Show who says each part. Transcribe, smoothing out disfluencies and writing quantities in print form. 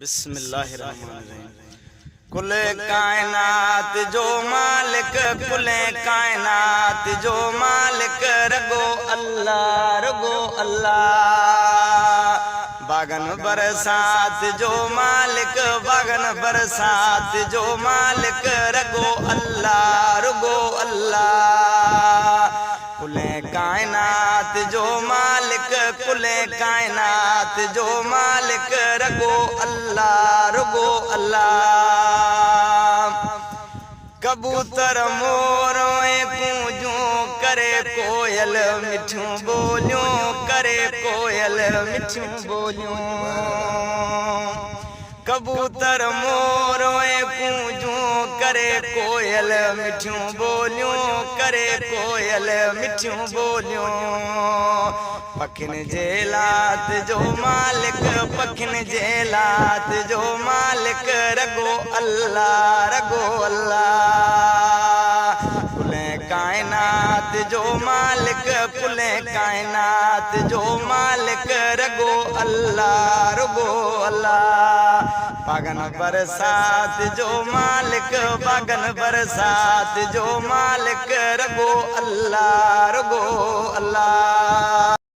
Speaker 1: बिस्मिल्लाहिर्रहमानिर्रहीम। कुल कायनात जो मालिक, कुल कायनात जो मालिक, रगो अल्लाह, रगो अल्लाह। बागन बरसात जो मालिक, बागन बरसात जो मालिक, रगो अल्लाह, रगो अल्लाह। कुल कायनात जो मालिक, कुल कायनात जो मालिक, रगो अल्लाह, रगो अल्लाह। कबूतर मोरों कूंजूं करे कोयल मिठियूं बोलियूं, करे कोयल मिठियूं बोलियूं। कबूतर मोरों कूंजूं करे कोयल मिठियूं बोलियूं, करे कोयल मिठियूं बोलियूं। पखिन जे लात जो मालिक, पखिन जे लात जो मालिक, रगो अल्लाह, रगो अल्लाह। कुल कायनात जो मालिक, कुल कायनात जो मालिक, रगो अल्लाह, रगो अल्लाह। बागन बरसात जो मालिक, बागन बरसात जो मालिक, रगो अल्लाह, रगो अल्लाह।